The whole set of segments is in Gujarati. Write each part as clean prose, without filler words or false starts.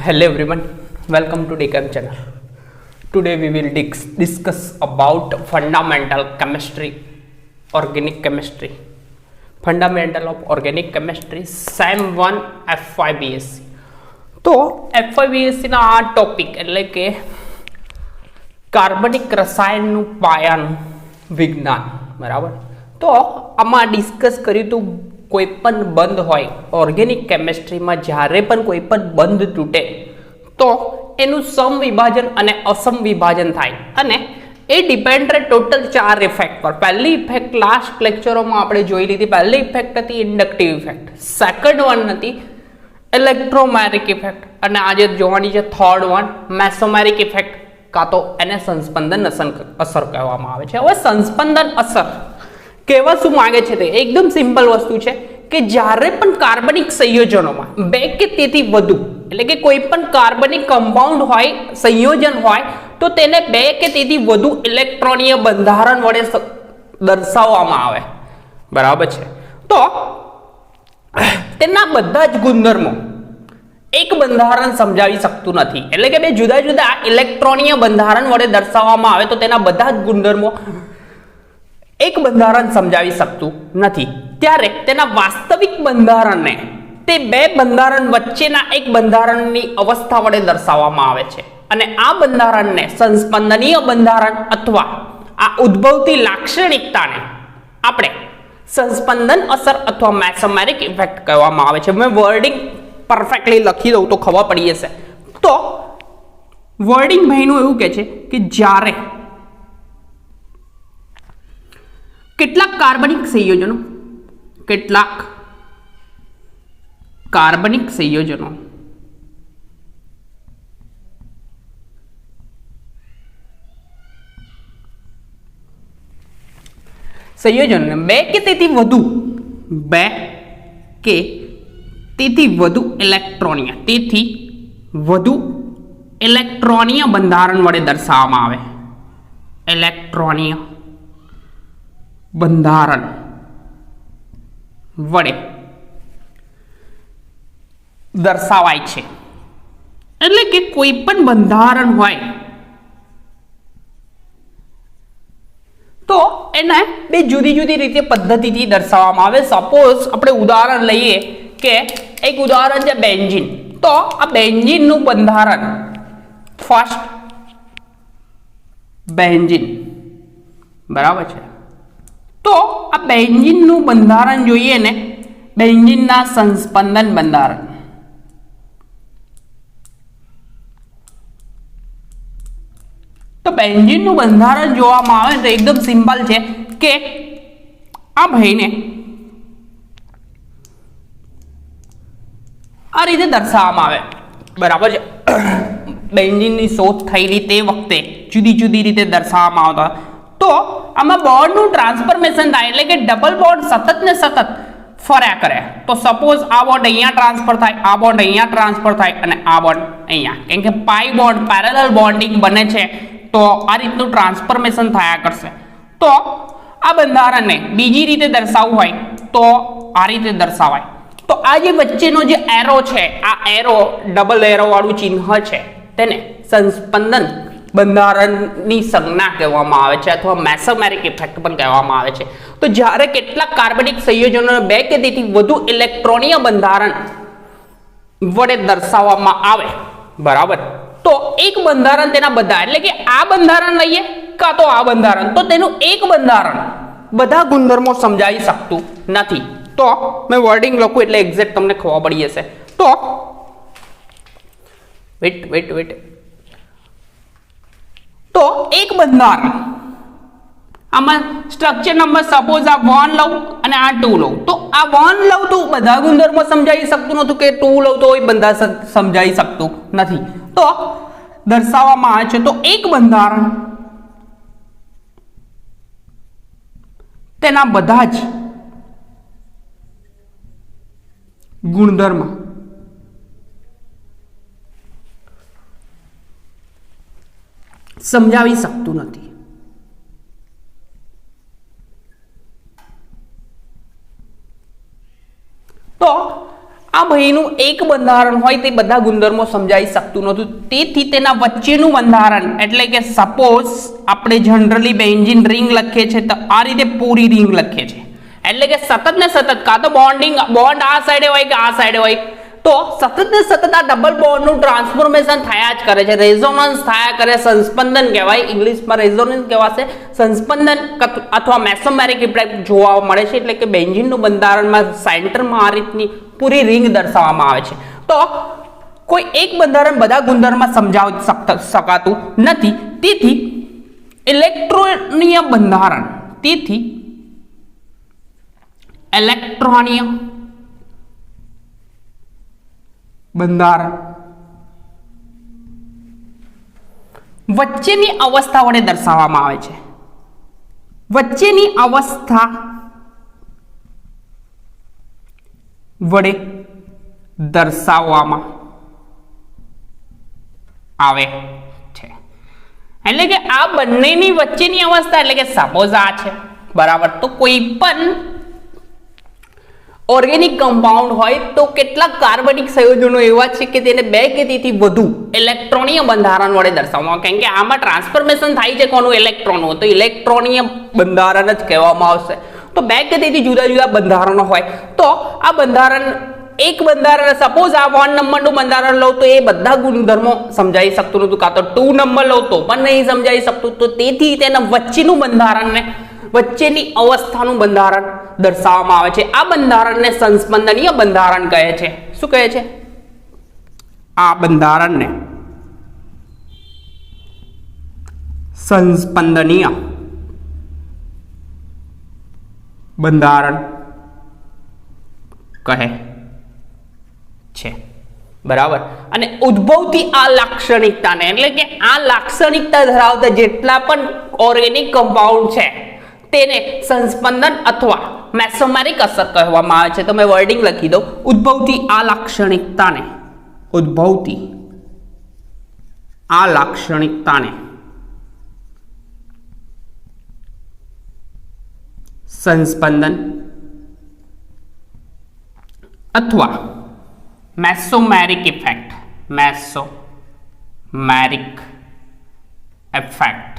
Hello everyone, welcome to DChem channel. Today we will discuss about fundamental chemistry, organic chemistry. Fundamental of organic chemistry, SEM 1 FYBSc. તો FYBSc ના આ ટોપિક એટલે કે કાર્બનિક રસાયણનું પાયાનું વિજ્ઞાન, બરાબર. તો આમાં ડિસ્કસ કર્યું હતું કોઈ પણ બંધ હોય ઓર્ગેનિક કેમિસ્ટ્રીમાં જ્યારે પણ કોઈ પણ બંધ તૂટે તો એનું સમવિભાજન અને અસમવિભાજન થાય અને એ ડિપેન્ડ રહે ટોટલ 4 ઇફેક્ટ પર. પહેલી ઇફેક્ટ લાસ્ટ લેક્ચરોમાં આપણે જોઈ લીધી. પહેલી ઇફેક્ટ હતી ઇન્ડક્ટિવ ઇફેક્ટ, સેકન્ડ વન હતી ઇલેક્ટ્રોમેરિક ઇફેક્ટ અને આજે જોવાની છે થર્ડ વન મેસોમેરિક ઇફેક્ટ, કાં તો એને સંસ્પંદન અસર કહેવામાં આવે છે. હવે સંસ્પંદન અસર કહેવા શું માંગે છે તે એકદમ સિમ્પલ વસ્તુ છે કે જ્યારે પણ કાર્બનિક સંયોજનોમાં બે કે તેથી વધુ એટલે કે કોઈ પણ કાર્બનિક કમ્પાઉન્ડ હોય, સંયોજન હોય, તો તેને બે કે તેથી વધુ ઇલેક્ટ્રોનીય બંધારણ વડે દર્શાવવામાં આવે, બરાબર છે. તો તેના બધા જ ગુણધર્મો એક બંધારણ સમજાવી શકતું નથી, એટલે કે બે જુદા જુદા ઇલેક્ટ્રોનીય બંધારણ વડે દર્શાવવામાં આવે તો તેના બધા જ ગુણધર્મો એક બંધારણ સમજાવી શકતું નથી. ત્યારે તેના વાસ્તવિક બંધારણને તે બે બંધારણ વચ્ચેના એક બંધારણની અવસ્થા વડે દર્શાવવામાં આવે છે અને આ બંધારણને સંસ્પંદનીય બંધારણ અથવા આ ઉદ્ભવતી લાક્ષણિકતાને આપણે સંસ્પંદન અસર અથવા મેસોમેરિક ઇફેક્ટ કહેવામાં આવે છે. મેં વર્ડિંગ પરફેક્ટલી લખી દઉં તો ખબર પડી જશે. તો વર્ડિંગ ભાઈનું એવું કહે છે કે જ્યારે કેટલાક કાર્બનિક સંયોજનો બે કે તેથી વધુ ઇલેક્ટ્રોનીય બંધારણ વડે દર્શાવવામાં આવે. ઇલેક્ટ્રોનીય બંધારણ વડે દર્શાવાય છે. એટલે કે કોઈ પણ બંધારણ હોય તો એને બે જુદી જુદી રીતે પદ્ધતિથી દર્શાવવામાં આવે. સપોઝ આપણે ઉદાહરણ લઈએ કે એક ઉદાહરણ છે બેન્ઝીન. તો આ બેન્ઝીનનું બંધારણ ફર્સ્ટ બેન્ઝીન, બરાબર છે. તો આ બેન્ઝીનનું બંધારણ જોઈએ ને, બેન્ઝીનના સંસ્પંદન બંધારણ. તો બેન્ઝીનનું બંધારણ જોવામાં આવે તો એકદમ સિમ્પલ છે કે આ ભાઈને આ રીતે દર્શાવવામાં આવે, બરાબર છે. બેન્ઝીનની શોધ થયેલી તે વખતે જુદી જુદી રીતે દર્શાવવામાં આવતા. તો આમાં બોન્ડનું ટ્રાન્સફોર્મેશન થાય એટલે કે ડબલ બોન્ડ સતત ને સતત ફર્યા કરે. તો સપોઝ આ બોન્ડ અહીંયા ટ્રાન્સફર થાય, આ બોન્ડ અહીંયા ટ્રાન્સફર થાય અને આ બોન્ડ અહીંયા, કેમ કે પાઈ બોન્ડ પેરેલલ બોન્ડિંગ બને છે તો આ રીતનું ટ્રાન્સફોર્મેશન થયા કરશે. તો આ બંધારણને બીજી રીતે દર્શાવવું હોય તો આ રીતે દર્શાવાય. તો આ જે વચ્ચેનો જે એરો છે, આ એરો ડબલ એરો વાળું ચિહ્ન છે, તેને સંસ્પંદન બંધારણની સંજ્ઞા કહેવામાં આવે છે અથવા મેસોમેરિક ઇફેક્ટ પણ કહેવામાં આવે છે. તો જ્યારે કેટલાક કાર્બનિક સંયોજનો બે કે તેથી વધુ ઇલેક્ટ્રોનીય બંધારણ વડે દર્શાવવામાં આવે, બરાબર, તો એક બંધારણ તેના બધા એટલે કે આ બંધારણ લઈએ કાં તો આ બંધારણ, તો તેનું એક બંધારણ બધા ગુણધર્મો સમજાવી શકતું નથી. તો મેં વર્ડિંગ લખું એટલે એક્ઝેક્ટ તમને ખબર પડી જશે. તો વેટ તો એક બંધારણ આમાં સ્ટ્રક્ચર નંબર સપોઝ આ 1 લઉં અને આ 2 લઉં. તો આ 1 લઉં તો બધા ગુણધર્મો સમજાવી શકતું નહોતું, કે 2 લઉં તો એ બધા સમજાવી શકતું નથી. તો દર્શાવવામાં આવે છે તો એક બંધારણ તેના બધા જ ગુણધર્મ સમજાવી શકતું નથી. તો આ ભાઈનું એક બંધારણ હોય તે બધા ગુણધર્મો સમજાઈ શકતું નહોતું, તેથી તેના વચ્ચેનું બંધારણ એટલે કે સપોઝ આપણે જનરલી બેન્ઝીન રિંગ લખીએ છીએ તો આ રીતે પૂરી રિંગ લખીએ છીએ, એટલે કે સતત ને સતત કાં તો બોન્ડ આ સાઈડે હોય કે આ સાઈડે હોય, તો સતત ને સતત આ ડબલ બોન્ડનું ટ્રાન્સફોર્મેશન થયા જ કરે છે, રેઝોનન્સ થયા કરે, સંસ્પંદન કહેવાય, ઇંગ્લિશમાં રેઝોનન્સ કહેવાશે, સંસ્પંદન અથવા મેસોમેરિક ઇફેક્ટ જોવા મળે છે. એટલે કે બેન્ઝીનનું બંધારણમાં સેન્ટરમાં આ રીતની પૂરી રિંગ દર્શાવવામાં આવે છે. તો કોઈ એક બંધારણ બધા ગુણધર્મ સમજાવી શકાતું નથી, તેથી ઇલેક્ટ્રોનીય બંધારણ, તેથી ઇલેક્ટ્રોનીય બંધારણ વચ્ચેની અવસ્થા વડે દર્શાવવામાં આવે છે. વચ્ચેની અવસ્થા વડે દર્શાવવામાં આવે છે. એટલે કે આ બંનેની વચ્ચેની અવસ્થા એટલે કે સપોઝ આ છે બરાબર, તો કોઈ પણ ઓર્ગેનિક કમ્પાઉન્ડ હોય તો કેટલાક કાર્બનિક સંયોજનો એવા છે કે તેને બે કે તેથી વધુ ઇલેક્ટ્રોનીય બંધારણ વડે દર્શાવવામાં આવે, કારણ કે આમાં ટ્રાન્સફોર્મેશન થાય છે કોનું, ઇલેક્ટ્રોનનું, તો ઇલેક્ટ્રોનીય બંધારણ જ કહેવામાં આવશે. તો બે કે તેથી જુદા જુદા બંધારણો હોય તો આ બંધારણ એક બંધારણ સપોઝ આ 1 નંબરનું બંધારણ લો તો એ બધા ગુણધર્મો સમજાઈ શકતું નહોતું, કાં તો 2 નંબર લો તો પણ નહીં સમજાઈ શકતું, તો તેથી તેના વચ્ચેનું બંધારણને વચ્ચેની અવસ્થાનું બંધારણ દર્શાવવામાં આવે છે. આ બંધારણને સંસ્પંદનીય બંધારણ કહે છે. શું કહે છે? આ બંધારણને સંસ્પંદનીય બંધારણ કહે છે બરાબર. અને ઉદ્ભવતી આ લાક્ષણિકતાને એટલે કે આ લાક્ષણિકતા ધરાવતા જેટલા પણ ઓર્ગેનિક કમ્પાઉન્ડ છે તેને સંસ્પંદન અથવા મેસોમેરિક અસર કહેવામાં આવે છે. તો મેં વર્ડિંગ લખી દઉં, ઉદ્ભવતી આ લાક્ષણિકતાને, ઉદ્ભવતી આ લાક્ષણિકતાને સંસ્પંદન અથવા મેસોમેરિક ઇફેક્ટ, મેસોમેરિક ઇફેક્ટ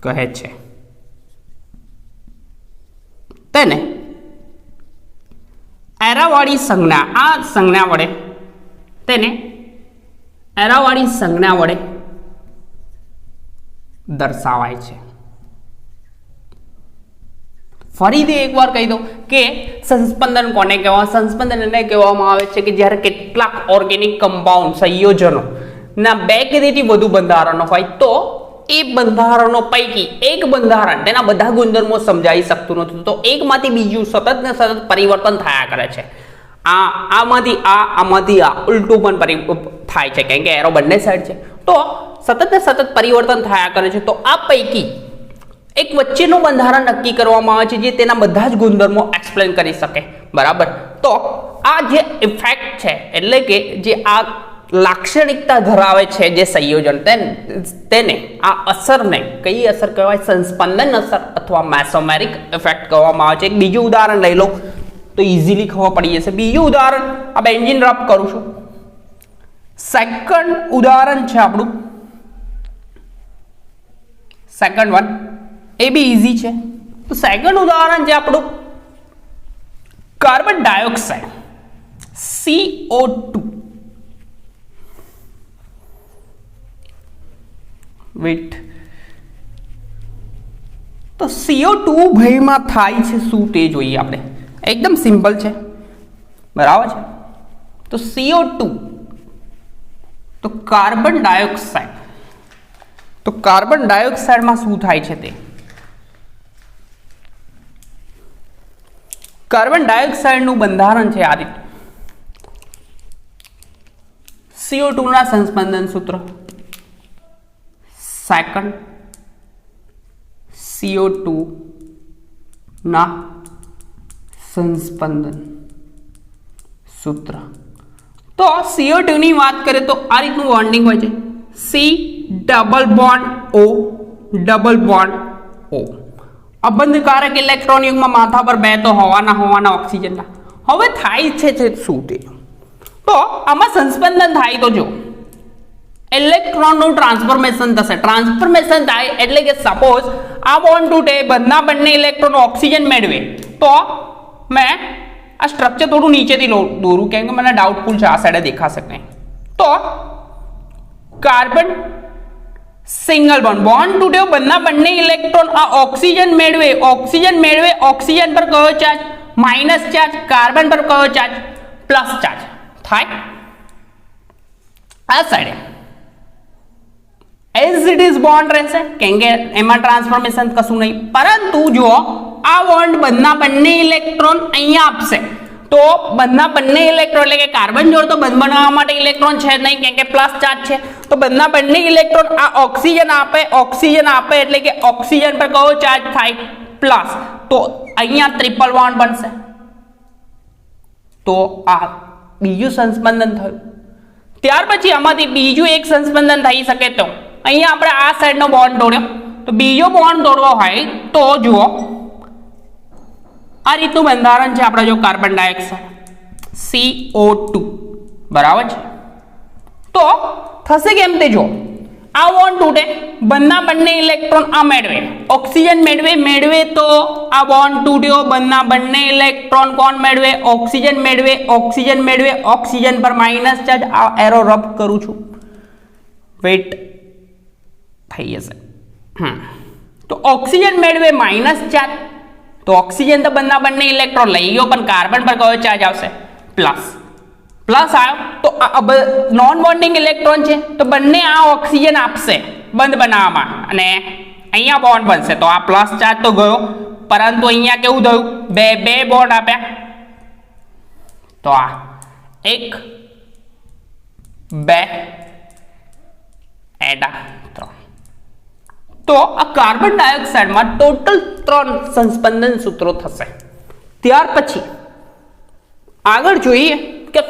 કહે છે. તેને એરાવાળી સંજ્ઞા, આ સંજ્ઞા વડે, તેને એરાવાળી સંજ્ઞા વડે દર્શાવાય છે. ફરીથી એકવાર કહી દઉં કે સંસ્પંદન કોને કહેવાય? સંસ્પંદન એને કહેવામાં આવે છે કે જ્યારે કેટલાક ઓર્ગેનિક કમ્પાઉન્ડ સંયોજનો ના બે કે તેથી વધુ બંધારણો હોય તો એ બંધારણો પૈકી એક બંધારણ તેના બધા ગુણધર્મો સમજાવી શકતું નથી, તો એકમાંથી બીજું સતત ને સતત પરિવર્તન થયા કરે છે. આમાંથી આમાંથી આ ઉલટું પણ થાય છે, કારણ કે એરો બંને સાઈડ છે, તો સતત ને સતત પરિવર્તન થયા કરે છે. તો આ પૈકી એક વચ્ચેનું બંધારણ નક્કી કરવામાં આવે છે જે તેના બધા જ ગુણધર્મો એક્સપ્લેન કરી શકે બરાબર. તો આ જે ઇફેક્ટ છે એટલે કે જે આ લાક્ષણિકતા ધરાવે છે જે સંયોજન, તેને આ અસરને કઈ અસર કહેવાય? સંસ્પંદન અસર અથવા મેસોમેરિક ઇફેક્ટ કહેવામાં આવે છે. એક બીજું ઉદાહરણ લઈ લો તો ઇઝીલી ખબર પડી જશે. બીજું ઉદાહરણ આ બેન્ઝીન રબ કરું છું. સેકન્ડ ઉદાહરણ છે આપણું, સેકન્ડ વન, એ બી ઇઝી છે. તો સેકન્ડ ઉદાહરણ છે આપણું કાર્બન ડાયોક્સાઇડ, CO2. વેટ, તો CO2 ભાઈમાં થાય છે શું તે જોઈએ આપણે. એકદમ સિમ્પલ છે બરાબર છે. તો CO2 તો કાર્બન ડાયોક્સાઇડ, તો કાર્બન ડાયોક્સાઇડમાં શું થાય છે તે? કાર્બન ડાયોક્સાઇડનું બંધારણ છે આ રીતે. CO2 ના સંસ્પંદન સૂત્ર, સેકન્ડ CO2 ના સંસ્પંદન સૂત્ર. તો CO2 ની વાત કરીએ તો આ રીતનું બોન્ડિંગ હોય છે, C double bond O double bond O. અબંધકારક ઇલેક્ટ્રોન યુગ્મ માથા પર બે તો હોવાના ઓક્સિજનના, હવે થાય છે શું તે તો આમાં સંસ્પંદન થાય તો જો ઇલેક્ટ્રોનનું ટ્રાન્સફોર્મેશન થશે. ટ્રાન્સફોર્મેશન થાય એટલે કે સપોઝ આ બોન્ડ તૂટે, બંને ઇલેક્ટ્રોન ઓક્સિજન મેળવે, તો મેં આ સ્ટ્રક્ચર થોડું નીચેથી દોરું કેમ કે મને ડાઉટફુલ છે, આ સાઈડે દેખાશે નહીં. તો કાર્બન સિંગલ બોન્ડ તૂટ્યો, બંને ઇલેક્ટ્રોન આ ઓક્સિજન મેળવે, ઓક્સિજન પર કયો ચાર્જ? Minus charge. કાર્બન પર કયો ચાર્જ? પ્લસ ચાર્જ થાય. આ સાઈડે એઝ ઇટ ઇઝ બોન્ડ રહેશે કેમ કે એમાં ટ્રાન્સફોર્મેશન કશું નહીં. પરંતુ જો આ બોન્ડ બંને ઇલેક્ટ્રોન અહીંયા આપશે તો બંને ઇલેક્ટ્રોન એટલે કે કાર્બન જોડે તો બંધ બનાવવા માટે ઇલેક્ટ્રોન છે નહીં કેમ કે પ્લસ ચાર્જ છે. તો બંને ઇલેક્ટ્રોન આ ઓક્સિજન આપે એટલે કે ઓક્સિજન પર કયો ચાર્જ થાય? પ્લસ. તો અહીંયા ટ્રિપલ બોન્ડ બનશે. તો આ બીજું સંસ્પંદન થયું. ત્યાર પછી આમાંથી બીજું એક સંસ્પંદન થઈ શકે. તો અહીંયા આપણે આ સાઈડનો બોન્ડ તોડ્યો, તો બીજો બોન્ડ તોડવો હોય તો જુઓ આ રીતનું બંધારણ છે આપણે જો કાર્બન ડાયોક્સાઇડ CO2 બરાબર છે. તો થશે કેમ તે જો આ બોન્ડ તૂટે, બંને ઇલેક્ટ્રોન આ મેળવે, ઓક્સિજન મેળવે તો આ બોન્ડ તૂટ્યો, બંને ઇલેક્ટ્રોન કોણ મેળવે? ઓક્સિજન મેળવે, ઓક્સિજન પર માઇનસ ચાર્જ. આ એરો રબ કરું છું, વેટ થઈ જશે. તો ઓક્સિજન મેળવે માઇનસ ચાર્જ, તો ઓક્સિજન તો બંને ઇલેક્ટ્રોન લઈ ગયો પણ કાર્બન પર કયો ચાર્જ આવશે? પ્લસ આવ્યો. તો નોન બોન્ડિંગ ઇલેક્ટ્રોન છે તો બંને આ ઓક્સિજન આપશે બંધ બનાવવામાં અને અહીંયા બોન્ડ બનશે. તો આ પ્લસ ચાર્જ તો ગયો, પરંતુ અહીંયા કેવું થયું? બે બોન્ડ આપ્યા. તો આ 1 2 એડા 3. તો આ કાર્બન ડાયોક્સાઇડમાં ટોટલ 3 સંસ્પંદન સૂત્રો થશે. ત્યાર પછી આગળ જોઈએ કે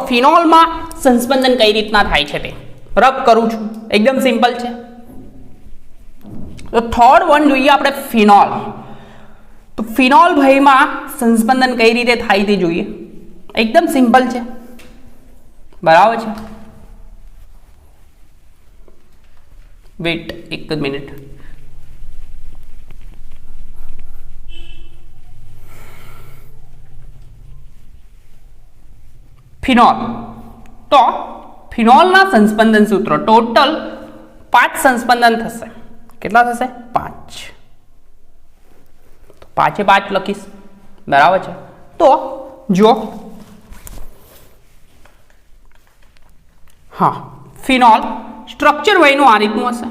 ફિનોલમાં સંસ્પંદન કઈ રીતના થાય છે તે રબ કરું છું, એકદમ સિમ્પલ છે. તો થર્ડ વન જોઈએ આપણે ફિનોલ. તો ફિનોલ ભાઈમાં સંસ્પંદન કઈ રીતે થાય તે જોઈએ, એકદમ સિમ્પલ છે બરાબર છે. વેટ એક જ મિનિટ. ફિનોલ. તો ફિનોલના સંસ્પંદન સૂત્રો ટોટલ 5 સંસ્પંદન થશે. કેટલા થશે? 5. તો 5 લખીશ બરાબર છે. તો જો હા ફિનોલ સ્ટ્રક્ચર વયનું આ રીતનું હશે.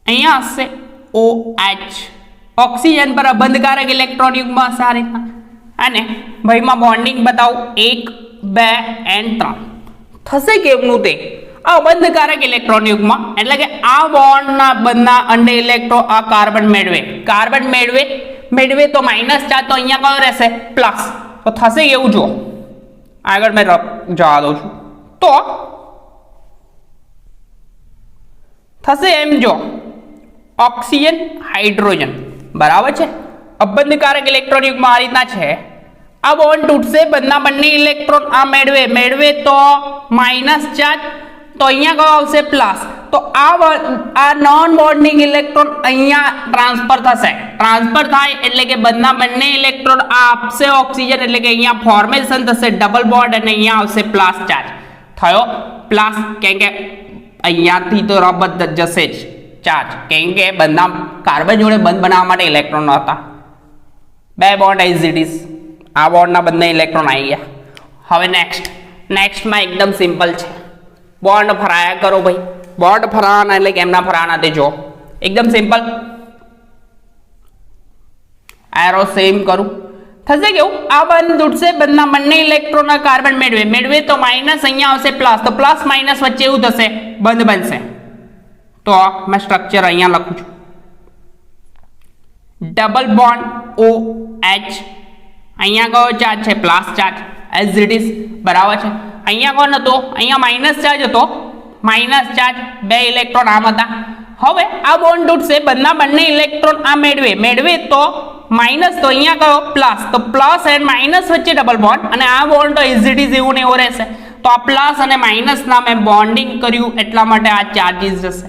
અહીંયા હશે OH, ઓક્સિજન પર અબંધકારક ઇલેક્ટ્રોન યુગ્મ હશે આ રીતના. અને ભાઈમાં બોન્ડિંગ બતાવું 1 2 and 3 થશે કેમનું તે આ અબંધકારક ઇલેક્ટ્રોન યુગ્મ એટલે કે આ બોન્ડના બંધના અંડે ઇલેક્ટ્રોન આ કાર્બન મેળવે તો માઇનસ ચાર્જ તો અહીંયા કયો રહેશે? પ્લસ. તો થશે એવું જો આગળ મેં જવા દઉં છું. તો થશે એમ જો ઓક્સિજન હાઇડ્રોજન બરાબર છે. અબંધકારક ઇલેક્ટ્રોન યુગ્મ આ રીતના છે. આ બોન્ડ તૂટશે, બંને ઇલેક્ટ્રોન આ મેળવે તો માઇનસ ચાર્જ, તો અહીંયા કયો આવશે? પ્લસ. તો આ નોન બોન્ડિંગ ઇલેક્ટ્રોન અહીંયા ટ્રાન્સફર થશે. ટ્રાન્સફર થાય એટલે કે બંને ઇલેક્ટ્રોન આ આપશે ઓક્સિજન એટલે કે અહીંયા ફોર્મેશન થશે ડબલ બોન્ડ અને અહીંયા આવશે પ્લસ ચાર્જ થયો. પ્લસ કેમ કે અહીંયાથી તો રબ જશે જ ચાર્જ કેમ કે બંને કાર્બન જોડે બંધ બનાવવા માટે ઇલેક્ટ્રોન હતા. 2 બોન્ડ એઝ ઇટ ઇઝ. આ બોન્ડના બંને ઇલેક્ટ્રોન આવી ગયા. હવે નેક્સ્ટમાં એકદમ સિમ્પલ છે. બોન્ડ ફરાયા કરો ભાઈ. બોન્ડ ફરાવાના એટલે કેમના ફરાવાના તે જો એકદમ સિમ્પલ. એરો સેમ કરું. થશે કેવું? આ બંધ તૂટશે, બંને ઇલેક્ટ્રોન કાર્બન મેળવે તો માઇનસ અહીંયા આવશે પ્લસ. તો પ્લસ માઇનસ વચ્ચે એવું થશે બંધ બનશે. તો મેં સ્ટ્રક્ચર અહીંયા લખું છું. ડબલ બોન્ડ OH, અહીંયા કયો ચાર્જ છે? Plus charge as it is બરાબર છે. અહીંયા કોણ હતો? અહીંયા માઇનસ ચાર્જ હતો. માઇનસ ચાર્જ 2 ઇલેક્ટ્રોન આમ હતા. હવે આ બોન્ડ તૂટશે, બંને ઇલેક્ટ્રોન આ મેળવે તો માઇનસ તો અહીંયા કયો પ્લસ, તો પ્લસ એન્ડ માઇનસ વચ્ચે ડબલ બોન્ડ, અને આ બોન્ડ તો ઇઝ ઇટ ઇઝ એવું ને એવો રહેશે. તો આ પ્લસ અને માઇનસ ના મેં બોન્ડિંગ કર્યું એટલા માટે આ ચાર્જીસ જશે.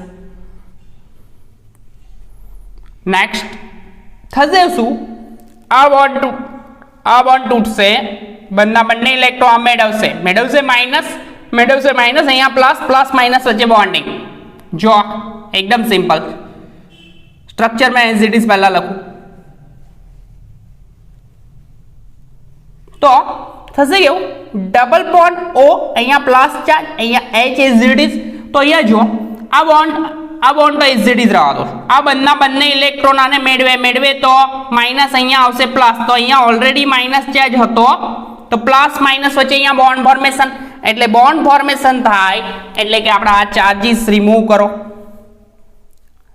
નેક્સ્ટ થશે શું, આ બોન્ડ તૂટશે, બંને ઇલેક્ટ્રોન મેળવશે માઇનસ, અહીંયા પ્લસ માઇનસ વચ્ચે બોન્ડિંગ. જો એકદમ સિમ્પલ સ્ટ્રક્ચર મેં એઝ ઇટ ઇઝ પહેલા લખું તો થશે કેવું, ડબલ બોન્ડ O, અહીંયા પ્લસ ચાર્જ, અહીંયા H એઝ ઇટ ઇઝ. તો અહીંયા જો આ બોન્ડ તો એઝ ઇટ ઇઝ રહેવા દો. આ બંને ઇલેક્ટ્રોન આને મેળવે તો માઇનસ અહીંયા આવશે પ્લસ, તો અહીંયા ઓલરેડી માઇનસ ચાર્જ હતો, તો પ્લસ માઇનસ વચ્ચે અહીંયા બોન્ડ ફોર્મેશન, એટલે બોન્ડ ફોર્મેશન થાય એટલે કે આપણે આ ચાર્જીસ રિમૂવ કરો,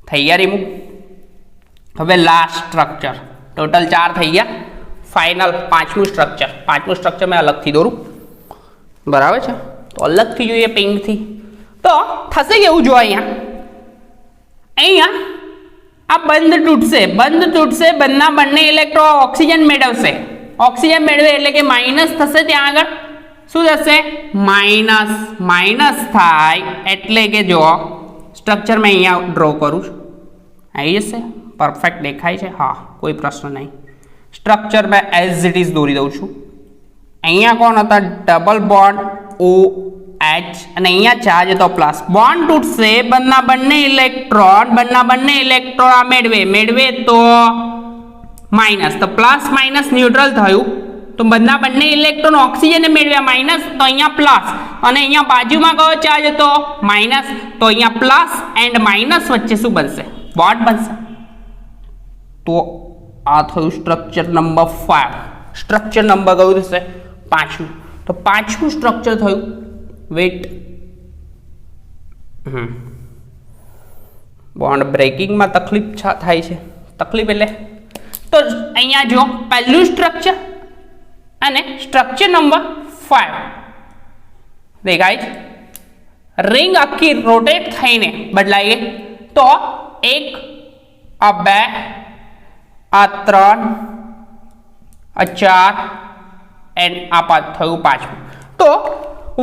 થઈ ગયા રિમૂવ. હવે લાસ્ટ સ્ટ્રક્ચર, ટોટલ 4 થઈ ગયા. ફાઇનલ પાંચમું સ્ટ્રક્ચર મેં અલગથી દોરું, બરાબર છે, તો અલગથી જોઈએ પિંકથી. તો થશે કેવું, જો અહીંયા આ બંધ તૂટશે, બંને ઇલેક્ટ્રોન ઓક્સિજન મેળવે એટલે કે માઇનસ થશે, ત્યાં આગળ શું થશે, માઇનસ થાય એટલે કે જો સ્ટ્રક્ચર મેં અહીંયા ડ્રો કરું છું, આવી જશે, પરફેક્ટ દેખાય છે, હા કોઈ પ્રશ્ન નહીં. સ્ટ્રક્ચર મેં એઝ ઇટ ઇઝ દોરી દઉં છું. અહીંયા કોણ હતા, ડબલ બોન્ડ OH, અને અહીંયા ચાર્જ હતો પ્લસ. બોન્ડ તૂટશે, બંને ઇલેક્ટ્રોન મેળવે તો માઇનસ, તો પ્લસ માઇનસ ન્યુટ્રલ થયું, તો બંને ઇલેક્ટ્રોન ઓક્સિજન મેળવ્યા માઇનસ, તો અહીંયા પ્લસ, અને અહીંયા બાજુમાં કયો ચાર્જ હતો માઇનસ, તો અહીંયા પ્લસ એન્ડ માઇનસ વચ્ચે શું બનશે, બોન્ડ બનશે. તો આ થયું સ્ટ્રક્ચર નંબર 5. સ્ટ્રક્ચર નંબર કયું થશે, 5મું. તો 5મું સ્ટ્રક્ચર થયું, વેટ, બોન્ડ બ્રેકિંગમાં તકલીફ થાય છે, તકલીફ એટલે તો અહીંયા જો પહેલું સ્ટ્રક્ચર અને સ્ટ્રક્ચર નંબર 5 દેખાય છે. રિંગ આખી રોટેટ થઈને બદલાઈએ તો 1 આ 2 આ 3 આ 4 એન્ડ આ 5 થયું 5મું. તો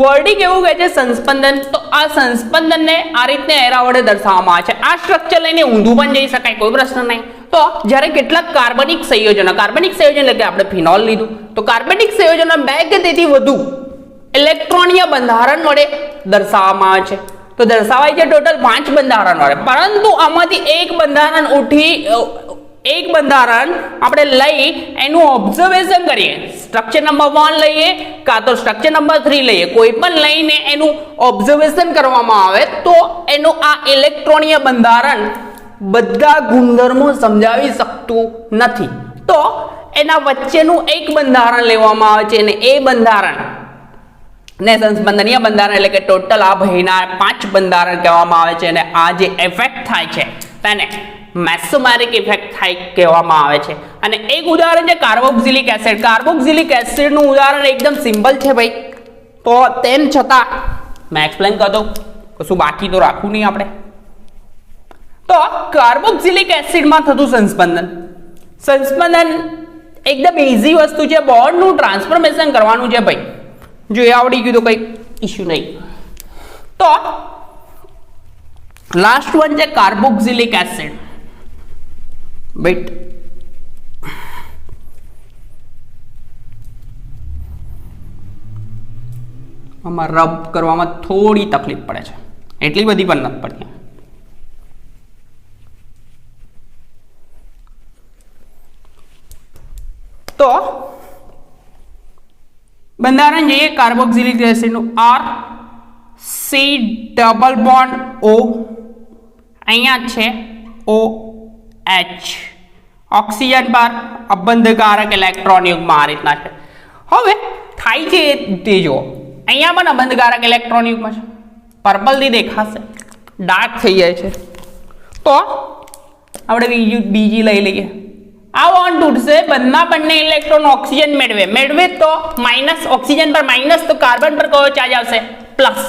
વર્ડિંગ એવું કહે છે સંસ્પંદન, તો આ સંસ્પંદનને આ રીતે એરા વડે દર્શાવવામાં આવે છે. આ સ્ટ્રક્ચર લઈને ઊંધું પણ જઈ શકાય, કોઈ પ્રશ્ન નહીં. તો જ્યારે કેટલાક કાર્બનિક સંયોજન એટલે કે આપણે ફિનોલ લીધું, તો કાર્બનિક સંયોજનો 2 કે તેથી વધુ ઇલેક્ટ્રોનીય બંધારણ વડે દર્શાવવામાં આવે છે. તો દર્શાવાય છે ટોટલ 5 બંધારણ વડે, પરંતુ આમાંથી એક બંધારણ આપણે લઈ એનું ઓબ્ઝર્વેશન કરીએ, સ્ટ્રક્ચર નંબર 1 લઈએ કાં તો સ્ટ્રક્ચર નંબર 3 લઈએ, કોઈ પણ લઈને એનું ઓબ્ઝર્વેશન કરવામાં આવે તો એનું આ ઇલેક્ટ્રોનીય બંધારણ બધા ગુણધર્મો સમજાવી શકતું નથી. તો એના વચ્ચેનું એક બંધારણ લેવામાં આવે છે અને એ બંધારણ ને સંસ્પંદનીય બંધારણ એટલે કે ટોટલ આ ભાઈના 5 બંધારણ કહેવામાં આવે છે. અને આ જે ઇફેક્ટ થાય છે તેને મેસોમેરિક ઇફેક્ટ થાય કહેવામાં આવે છે. અને એક ઉદાહરણ છે કાર્બોક્સિલિક એસિડ. કાર્બોક્સિલિક એસિડનું ઉદાહરણ એકદમ સિમ્પલ છે ભાઈ, તો તેમ છતાં મેં એક્સપ્લેન કરી દઉં, કશું બાકી તો રાખવું નહીં આપણે. તો કાર્બોક્સિલિક એસિડમાં થતું સંસ્પંદન એકદમ ઇઝી વસ્તુ છે, બોન્ડનું ટ્રાન્સફોર્મેશન કરવાનું છે ભાઈ. જો એ આવડી ગયું તો કંઈ ઇશ્યુ નહીં. તો લાસ્ટ વન છે કાર્બોક્સિલિક એસિડ. વેઇટ, આમાં રબ કરવામાં થોડી તકલીફ પડે છે, એટલી બધી પણ નથી પડતી. તો બંધારણ જોઈએ કાર્બોક્સિલિક એસિડનું, RC ડબલ બોન્ડ O, અહીંયા છે OH, ઓક્સિજન પર અબંધકારક ઇલેક્ટ્રોન યુગ્મ આ રીતના છે. હવે થાય છે તે જો અહીંયા પણ અબંધકારક ઇલેક્ટ્રોન યુગ્મ છે, પર્પલ થી દેખાશે, ડાર્ક થઈ જાય છે. તો આપણે બીજી લઈ લઈએ. આ બોન્ડ તૂટશે, બંને ઇલેક્ટ્રોન ઓક્સિજન મેળવે તો માઇનસ, ઓક્સિજન પર માઇનસ, તો કાર્બન પર કયો ચાર્જ આવશે પ્લસ.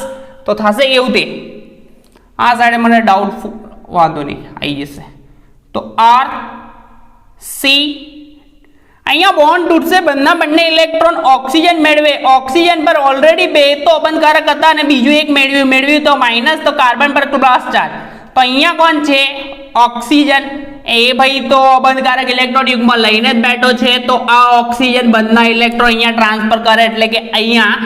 તો થશે એવું તે આ સાઈડે મને ડાઉટફુલ, વાંધો નહીં આવી જશે. તો RC અહીંયા બોન્ડ તૂટશે, બંને ઇલેક્ટ્રોન ઓક્સિજન મેળવે, ઓક્સિજન પર ઓલરેડી 2 તો અબંધકારક હતા અને બીજું એક મેળવ્યું તો માઇનસ, તો કાર્બન પર પ્લસ ચાર્જ, તો અહીંયા કોણ છે ઓક્સિજન, એ ભાઈ તો અબંધકારક ઇલેક્ટ્રોન યુગ્મ લઈને જ બેઠો છે, તો આ ઓક્સિજન બંને ઇલેક્ટ્રોન અહીંયા ટ્રાન્સફર કરે એટલે કે અહીંયા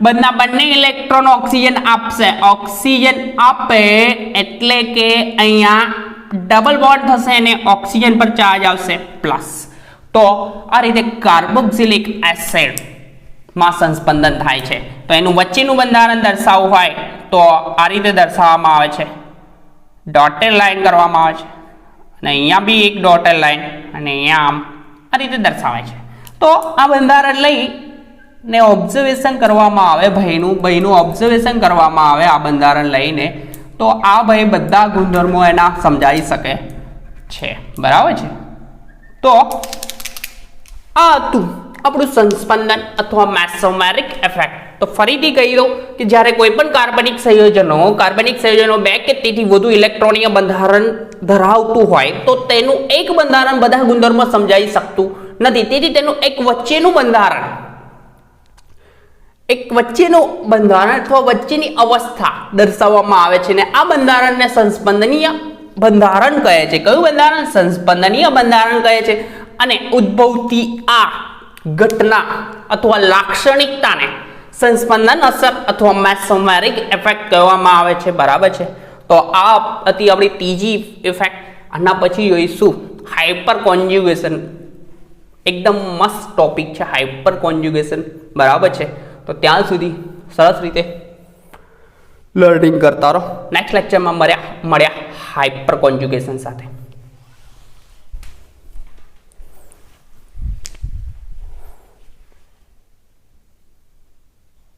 બંને ઇલેક્ટ્રોન ઓક્સિજન આપશે, ઓક્સિજન આપે એટલે કે અહીંયા ડબલ બોન્ડ થશે અને ઓક્સિજન પર ચાર્જ આવશે પ્લસ, તો આ રીતે કાર્બોક્સિલિક એસિડ માં સંસ્પંદન થાય છે, તો એનું વચ્ચેનું બંધારણ દર્શાવવું હોય તો આ રીતે દર્શાવવામાં આવે છે, ડોટેડ લાઈન કરવામાં આવે છે અને અહીંયા બી એક ડોટેડ લાઈન અને અહીંયા આમ આ રીતે દર્શાવાય છે, તો આ બંધારણ લઈ ને ઓબ્ઝર્વેશન કરવામાં આવે, ભાઈનું ઓબ્ઝર્વેશન કરવામાં આવે આ બંધારણ લઈને, તો આ ભાઈ બધા ગુણધર્મો એના સમજાવી શકે છે, બરાબર છે। તો આ હતું આપણું સંસ્પંદન અથવા મેસોમેરિક ઇફેક્ટ। તો ફરીથી કહી દઉં કે જ્યારે કોઈ પણ કાર્બનિક સંયોજનો 2 કે તેથી વધુ ઇલેક્ટ્રોનીય બંધારણ ધરાવતું હોય તો તેનું એક બંધારણ બધા ગુણધર્મો સમજાવી શકતું નથી, તેથી તેનું એક વચ્ચેનું બંધારણ અથવા વચ્ચેની અવસ્થા દર્શાવવામાં આવે છે, ને આ બંધારણને સંસ્પંદનીય બંધારણ કહે છે। કયું બંધારણ? સંસ્પંદનીય બંધારણ કહે છે। અને ઉદ્ભવતી આ ઘટના અથવા લાક્ષણિકતાને સંસ્પંદન અસર અથવા મેસોમેરિક ઇફેક્ટ કહેવામાં આવે છે, બરાબર છે। તો આ હતી આપણી ત્રીજી ઇફેક્ટ। આના પછી જોઈશું હાઇપર કોન્જ્યુગેશન, એકદમ મસ્ત ટોપિક છે હાઇપર કોન્જ્યુગેશન, બરાબર છે। તો ત્યાં સુધી સરસ રીતે લર્નિંગ કરતા રહો। નેક્સ્ટ લેક્ચરમાં મળ્યા હાઇપર કોન્જ્યુગેશન સાથે।